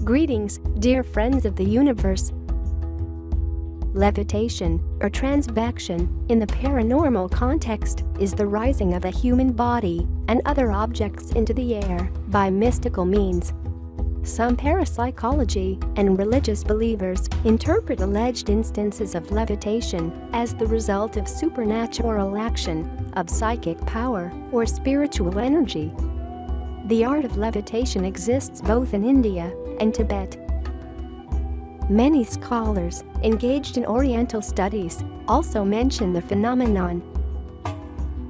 Greetings, dear friends of the universe. Levitation, or transvection, in the paranormal context, is the rising of a human body and other objects into the air by mystical means. Some parapsychology and religious believers interpret alleged instances of levitation as the result of supernatural action, of psychic power, or spiritual energy. The art of levitation exists both in India and Tibet. Many scholars engaged in Oriental studies also mention the phenomenon.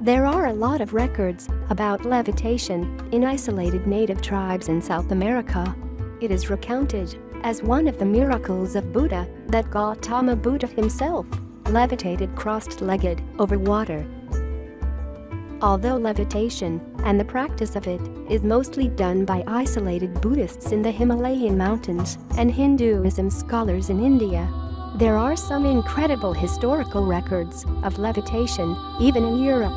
There are a lot of records about levitation in isolated native tribes in South America. It is recounted as one of the miracles of Buddha that Gautama Buddha himself levitated crossed-legged over water. Although levitation and the practice of it is mostly done by isolated Buddhists in the Himalayan mountains and Hinduism scholars in India, there are some incredible historical records of levitation even in Europe.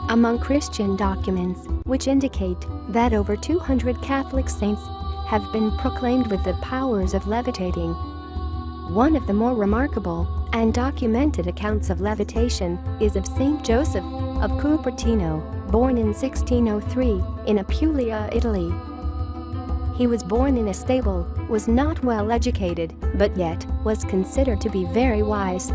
Among Christian documents, which indicate that over 200 Catholic saints have been proclaimed with the powers of levitating. One of the more remarkable and documented accounts of levitation is of Saint Joseph of Cupertino, born in 1603 in Apulia, Italy. He was born in a stable, was not well educated, but yet was considered to be very wise.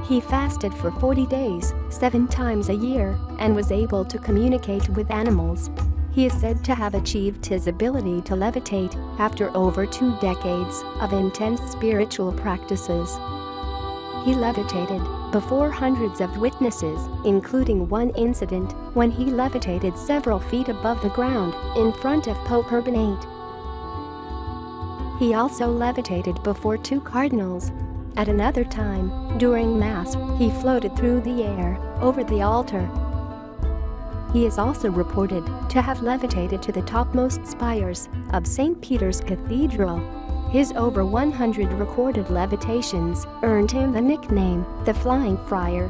He fasted for 40 days, 7 times a year, and was able to communicate with animals. He is said to have achieved his ability to levitate after over 2 decades of intense spiritual practices. He levitated before hundreds of witnesses, including one incident when he levitated several feet above the ground in front of Pope Urban VIII. He also levitated before 2 cardinals. At another time, during Mass, he floated through the air over the altar. He is also reported to have levitated to the topmost spires of St. Peter's Cathedral. His over 100 recorded levitations earned him the nickname, the Flying Friar.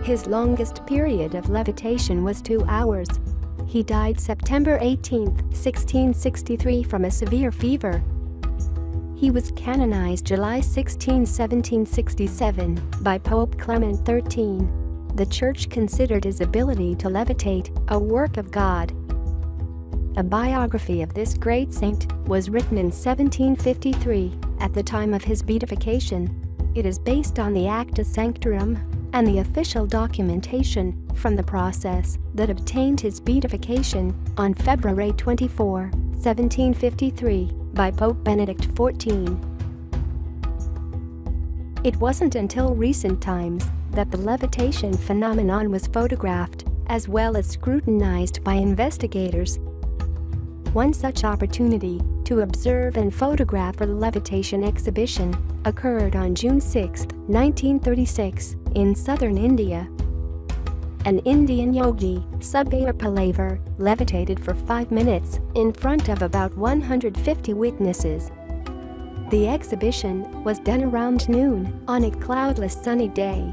His longest period of levitation was 2 hours. He died September 18, 1663 from a severe fever. He was canonized July 16, 1767 by Pope Clement XIII. The Church considered his ability to levitate a work of God. A biography of this great saint was written in 1753, at the time of his beatification. It is based on the Acta Sanctorum and the official documentation from the process that obtained his beatification on February 24, 1753, by Pope Benedict XIV. It wasn't until recent times that the levitation phenomenon was photographed, as well as scrutinized by investigators. One such opportunity to observe and photograph a levitation exhibition occurred on June 6, 1936, in southern India. An Indian yogi, Subhayar Palaver, levitated for 5 minutes in front of about 150 witnesses. The exhibition was done around noon on a cloudless sunny day.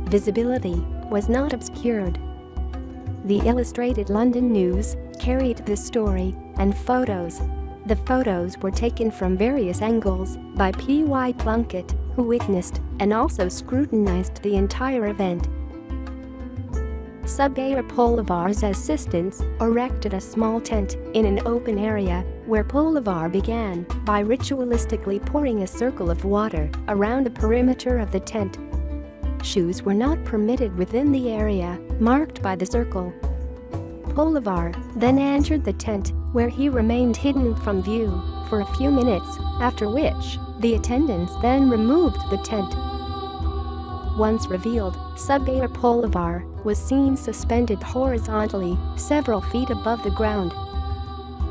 Visibility was not obscured. The Illustrated London News carried this story and photos. The photos were taken from various angles by P.Y. Plunkett, who witnessed and also scrutinized the entire event. Subhayar Palavar's assistants erected a small tent in an open area where Palavar began by ritualistically pouring a circle of water around the perimeter of the tent. Shoes were not permitted within the area marked by the circle. Palavar then entered the tent, where he remained hidden from view for a few minutes, after which the attendants then removed the tent. Once revealed, Subhayar Palavar was seen suspended horizontally several feet above the ground.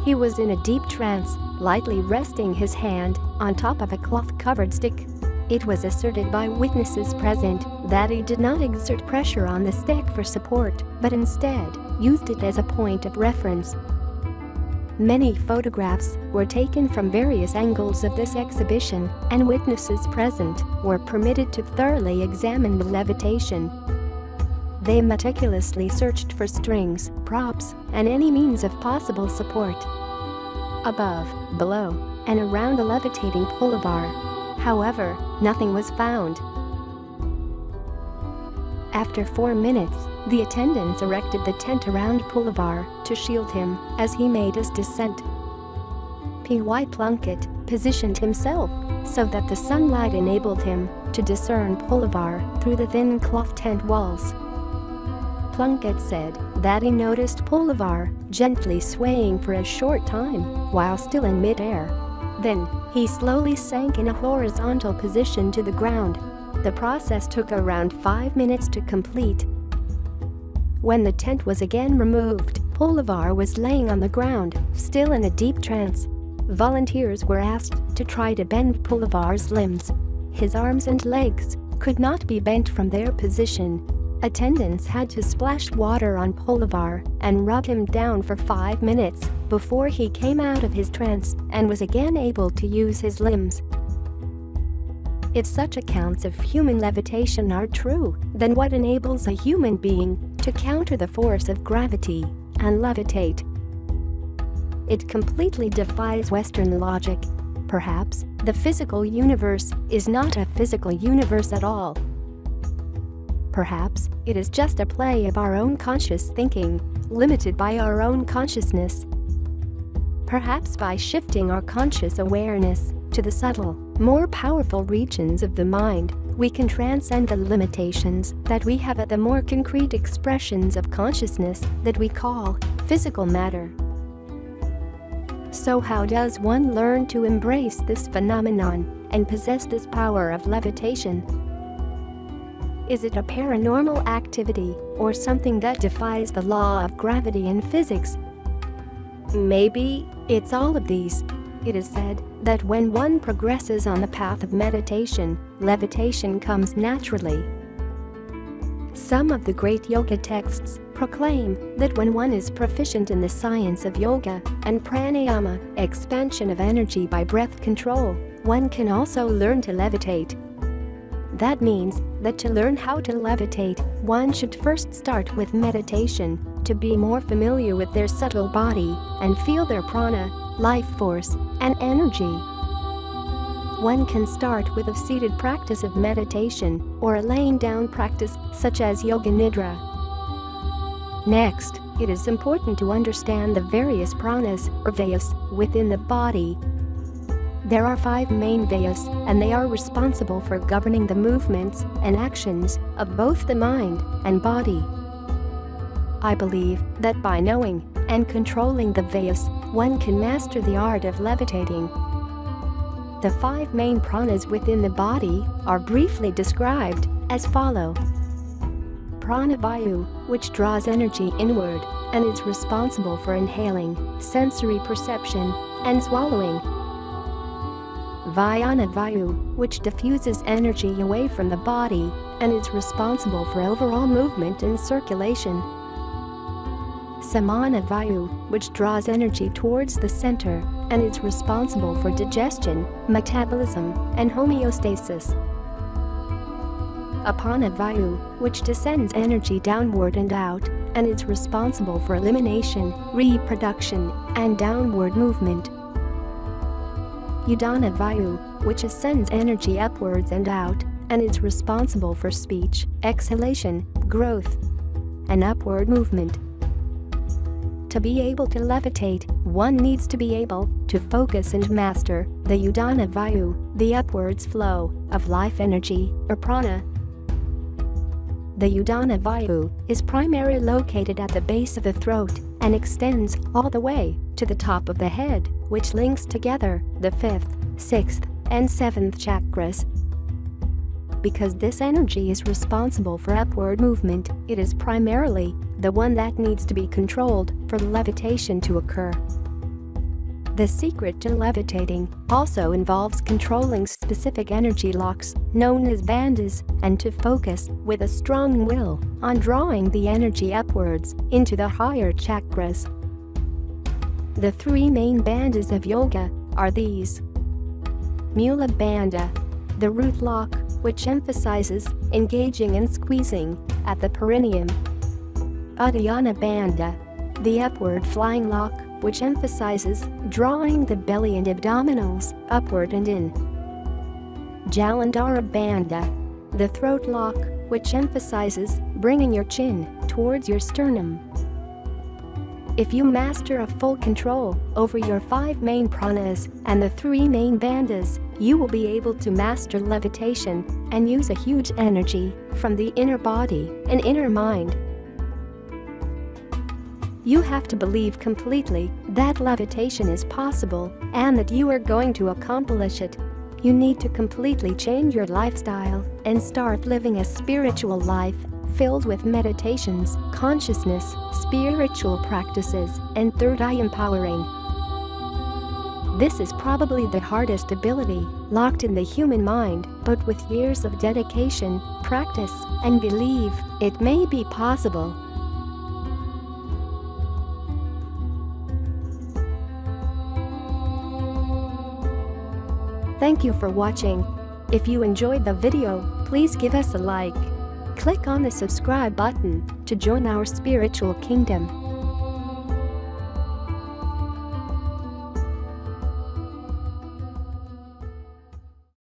He was in a deep trance, lightly resting his hand on top of a cloth-covered stick. It was asserted by witnesses present that he did not exert pressure on the stick for support, but instead used it as a point of reference. Many photographs were taken from various angles of this exhibition, and witnesses present were permitted to thoroughly examine the levitation. They meticulously searched for strings, props, and any means of possible support above, below, and around the levitating pull bar. However, nothing was found. After 4 minutes, the attendants erected the tent around Pullivar to shield him as he made his descent. P.Y. Plunkett positioned himself so that the sunlight enabled him to discern Pullivar through the thin cloth tent walls. Plunkett said that he noticed Pullivar gently swaying for a short time while still in mid-air. Then, he slowly sank in a horizontal position to the ground. The process took around 5 minutes to complete. When the tent was again removed, Pullivar was laying on the ground, still in a deep trance. Volunteers were asked to try to bend Pullivar's limbs. His arms and legs could not be bent from their position. Attendants had to splash water on Pullivar and rub him down for 5 minutes before he came out of his trance and was again able to use his limbs. If such accounts of human levitation are true, then what enables a human being to counter the force of gravity and levitate? It completely defies Western logic. Perhaps the physical universe is not a physical universe at all. Perhaps it is just a play of our own conscious thinking, limited by our own consciousness. Perhaps by shifting our conscious awareness to the subtle, more powerful regions of the mind, we can transcend the limitations that we have at the more concrete expressions of consciousness that we call physical matter. So how does one learn to embrace this phenomenon and possess this power of levitation? Is it a paranormal activity or something that defies the law of gravity and physics? Maybe it's all of these. It is said that when one progresses on the path of meditation, levitation comes naturally. Some of the great yoga texts proclaim that when one is proficient in the science of yoga and pranayama, expansion of energy by breath control, one can also learn to levitate. That means that to learn how to levitate, one should first start with meditation to be more familiar with their subtle body and feel their prana, life force, and energy. One can start with a seated practice of meditation or a laying down practice such as Yoga Nidra. Next, it is important to understand the various pranas or vayas within the body. There are 5 main vayas, and they are responsible for governing the movements and actions of both the mind and body. I believe that by knowing and controlling the vayas, one can master the art of levitating. The 5 main pranas within the body are briefly described as follow. Pranavayu, which draws energy inward and is responsible for inhaling, sensory perception, and swallowing. Vyanavayu, which diffuses energy away from the body and is responsible for overall movement and circulation. Samanavayu, which draws energy towards the center and is responsible for digestion, metabolism, and homeostasis. Apanavayu, which descends energy downward and out and is responsible for elimination, reproduction, and downward movement. Udanavayu, which ascends energy upwards and out and is responsible for speech, exhalation, growth, and upward movement. To be able to levitate, one needs to be able to focus and master the Udanavayu, the upwards flow of life energy, or prana. The Udanavayu is primarily located at the base of the throat and extends all the way to the top of the head, which links together the 5th, 6th, and 7th chakras. Because this energy is responsible for upward movement, it is primarily the one that needs to be controlled for levitation to occur. The secret to levitating also involves controlling specific energy locks, known as bandhas, and to focus with a strong will on drawing the energy upwards into the higher chakras. The three main bandhas of yoga are these. Mula Bandha, the root lock, which emphasizes engaging and squeezing at the perineum. Uddiyana Bandha, the upward flying lock, which emphasizes drawing the belly and abdominals upward and in. Jalandhara Bandha, the throat lock, which emphasizes bringing your chin towards your sternum. If you master a full control over your 5 main pranas and the 3 main bandhas, you will be able to master levitation and use a huge energy from the inner body and inner mind. You have to believe completely that levitation is possible and that you are going to accomplish it. You need to completely change your lifestyle and start living a spiritual life filled with meditations, consciousness, spiritual practices, and third eye empowering. This is probably the hardest ability locked in the human mind, but with years of dedication, practice, and belief, it may be possible. Thank you for watching. If you enjoyed the video, please give us a like. Click on the subscribe button to join our spiritual kingdom.